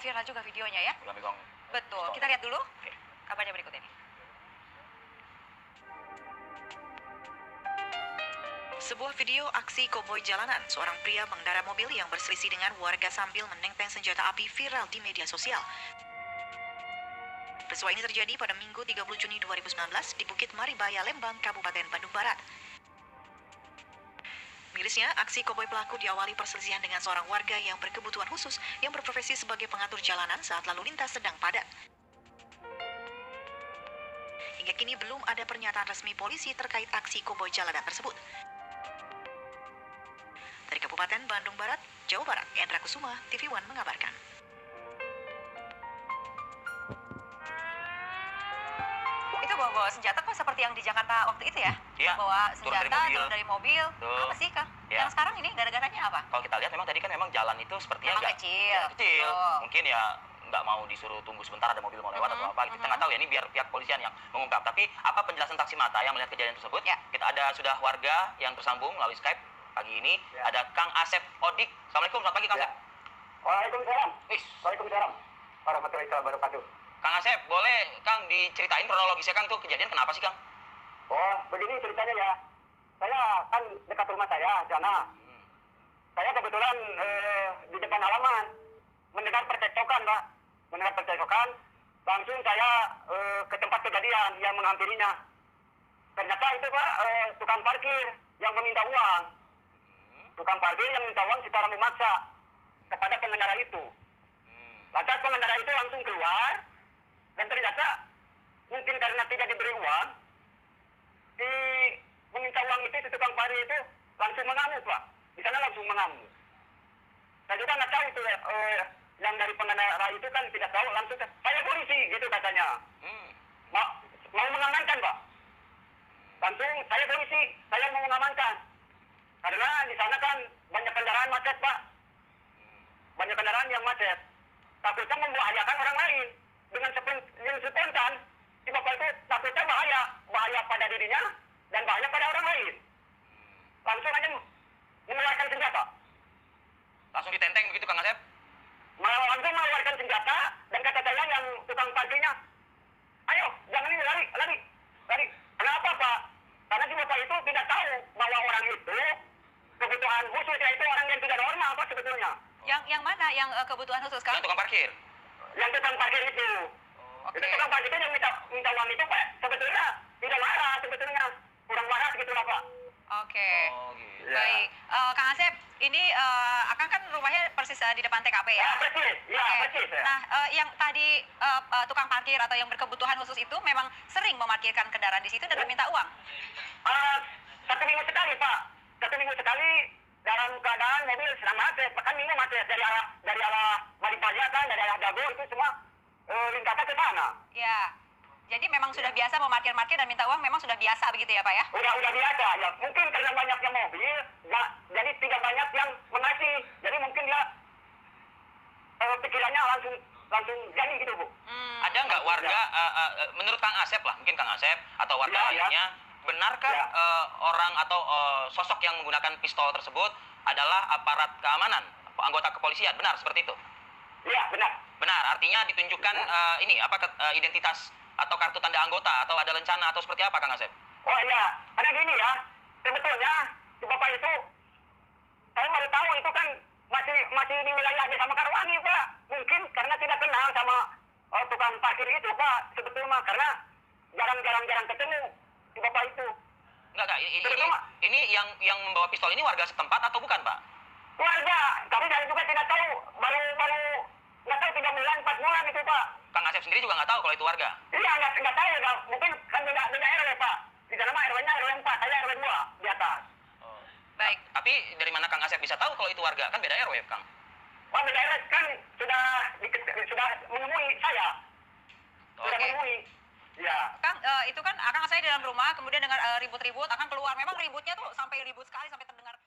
viral juga videonya ya? Udah megang. Betul. Pistol. Kita lihat dulu Oke. kabarnya berikut ini. Sebuah video aksi koboi jalanan, seorang pria mengendarai mobil yang berselisih dengan warga sambil menenteng senjata api viral di media sosial. Peristiwa ini terjadi pada Minggu 30 Juni 2019 di Bukit Maribaya, Lembang, Kabupaten Bandung Barat. Mirisnya, aksi koboi pelaku diawali perselisihan dengan seorang warga yang berkebutuhan khusus yang berprofesi sebagai pengatur jalanan saat lalu lintas sedang padat. Hingga kini belum ada pernyataan resmi polisi terkait aksi koboi jalanan tersebut. Dari Kabupaten Bandung Barat, Jawa Barat, Endra Kusuma, TV One mengabarkan. Itu bawa senjata kok seperti yang di Jakarta waktu itu ya? Iya, Bawa turun dari senjata, mobil. turun dari mobil. Betul. Apa sih, Kang? Ya. Yang sekarang ini gara-garanya apa? Kalau kita lihat memang tadi kan memang jalan itu sepertinya Memang nggak kecil. kecil. Betul. Mungkin ya nggak mau disuruh tunggu sebentar ada mobil mau lewat atau apa gitu. Kita nggak tahu ya, ini biar pihak polisian yang mengungkap. Tapi apa penjelasan saksi mata yang melihat kejadian tersebut? Ya. Kita ada sudah warga yang tersambung melalui Skype pagi ini. Ya. Ada Kang Asep Odik. Assalamualaikum, selamat pagi Kang Ya. Asep. Waalaikumsalam. Wis. Waalaikumsalam. Warahmatullahi wabarakatuh. Kang Asep, boleh Kang diceritain kronologisnya Kang tuh kejadian kenapa sih Kang? Oh, begini ceritanya ya. Saya kan dekat rumah saya, sana. Saya kebetulan di depan halaman mendengar percekcokan, Pak. Mendengar percekcokan, langsung saya ke tempat kejadian yang menghampirinya. Ternyata itu Pak, tukang parkir yang meminta uang. Tukang parkir yang minta uang secara memaksa kepada pengendara itu. Lantas pengendara itu langsung keluar, dan ternyata mungkin karena tidak diberi uang, si meminta uang itu, si tukang parkir itu langsung mengamuk Pak. Di sana langsung mengamuk. Saya juga nggak tahu itu yang dari pengendara itu kan tidak tahu, langsung saya polisi gitu katanya. Mau mengamankan Pak. Langsung saya polisi, saya mau mengamankan. Karena di sana kan banyak kendaraan macet Pak. Banyak kendaraan yang macet. Takutnya membahayakan orang lain. Dengan spontan, si bapak itu takutnya bahaya pada dirinya dan bahaya pada orang lain. Langsung aja mengeluarkan senjata. Langsung ditenteng begitu Kang Asep? Langsung mengeluarkan senjata dan kata saya yang tukang parkirnya, ayo jangan ini lari. Kenapa Pak? Karena si bapak itu tidak tahu bahwa orang itu kebutuhan khususnya itu orang yang tidak normal Pak sebetulnya. Yang mana yang kebutuhan khusus, Kang? Yang tukang parkir. Yang tukang parkir itu. Oke. Itu tukang parkir itu yang minta uang itu Pak sebetulnya tidak marah sebetulnya. Kurang marah gitu lah Pak. Oke. Oh gitu. Ya. Baik. Kang Asep, ini Akang kan rumahnya persis di depan TKP ya? Ya persis, ya Oke. persis ya. Nah, yang tadi tukang parkir atau yang berkebutuhan khusus itu memang sering memarkirkan kendaraan di situ dan meminta uang? Satu minggu sekali Pak. Satu minggu sekali dalam keadaan mobil sedang macet. Bahkan ini macet dari arah Maribaya kan, dari arah Dago itu semua lintasan ke sana. Ya. Jadi memang sudah biasa memarkir-markir dan minta uang memang sudah biasa begitu ya, Pak ya? Udah biasa ya. Mungkin karena banyaknya mobil, jadi tidak banyak yang mengasih. Jadi mungkin dia pikirannya langsung jadi gitu Bu. Ada nggak warga, menurut Kang Asep lah, mungkin Kang Asep atau warga Ya, lainnya, benarkah Ya. orang atau sosok yang menggunakan pistol tersebut adalah aparat keamanan, anggota kepolisian? Benar seperti itu? Iya benar. Benar, artinya ditunjukkan identitas atau kartu tanda anggota atau ada rencana atau seperti apa Kang Asep? Oh iya, ada gini ya. Sebetulnya si bapak itu, saya baru tahu itu kan masih di wilayah Desa Mekarwangi Pak. Mungkin karena tidak kenal sama tukang parkir itu Pak. Sebetulnya karena jarang ketemu si bapak itu. Enggak, ini yang membawa pistol ini warga setempat atau bukan Pak? Warga, tapi saya juga tidak tahu. Baru nggak tahu 3 bulan, 4 bulan itu Pak. Kang Asep sendiri juga nggak tahu kalau itu warga? Iya nggak tahu ya. Mungkin kan beda RW Pak. Di sana mah RW-nya RW 4, saya RW 2 di atas. Baik. Tapi dari mana Kang Asep bisa tahu kalau itu warga? Kan beda RW Kang. Wah beda RW kan sudah menemui saya. Sudah Oke. menemui. Ya. Kang, itu kan Akang saya di dalam rumah, kemudian dengar ribut-ribut, Akang keluar. Memang ributnya tuh sampai ribut sekali, sampai terdengar